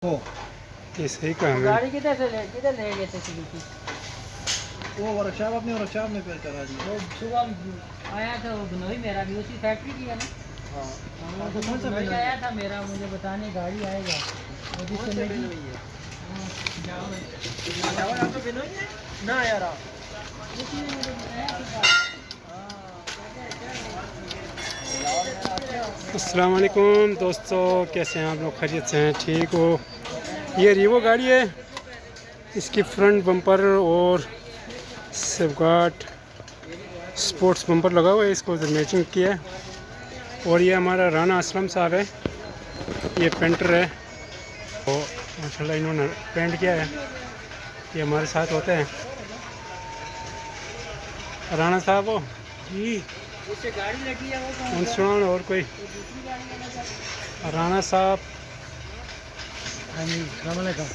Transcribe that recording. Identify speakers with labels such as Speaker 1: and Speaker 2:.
Speaker 1: हो
Speaker 2: ये सही काम है।
Speaker 3: गाड़ी किधर ले गए थे सुजुकी?
Speaker 1: वो वर्कशॉप अपनी वर्कशॉप में पे करा दी।
Speaker 3: वो सुबह आया था वो बिनोई मेरा भी उसी फैक्ट्री की है ना।
Speaker 1: हाँ
Speaker 3: वो
Speaker 1: तो कौन सा
Speaker 3: बिनोई
Speaker 1: बिनोई
Speaker 3: आया
Speaker 1: है?
Speaker 3: था मेरा, मुझे बताने गाड़ी आएगा वो
Speaker 1: कौन
Speaker 3: जिससे
Speaker 1: से
Speaker 3: लगी।
Speaker 1: बिनोई है?
Speaker 3: हाँ,
Speaker 1: चावल आपका बिनोई है ना यार आप?
Speaker 3: उसी ने मुझे बताया था।
Speaker 2: अस्सलाम वालेकुम दोस्तों, कैसे हैं आप लोग? खैरियत से हैं? ठीक हो? ये रीवो गाड़ी है, इसकी फ्रंट बम्पर और सेफगार्ड स्पोर्ट्स बम्पर लगा हुआ है, इसको मैचिंग किया है। और ये हमारा राना असलम साहब है, ये पेंटर है और माशाल्लाह इन्होंने पेंट किया है। ये हमारे साथ होते हैं राना साहब हो जी,
Speaker 3: उससे गाड़ी लगी है वो कौन
Speaker 2: उन
Speaker 3: सा?
Speaker 2: सुनाओ और कोई
Speaker 3: वो दूसरी गाड़ी वाला था।
Speaker 2: राना साहब।
Speaker 1: हाँ जी, अस्सलाम वालेकुम।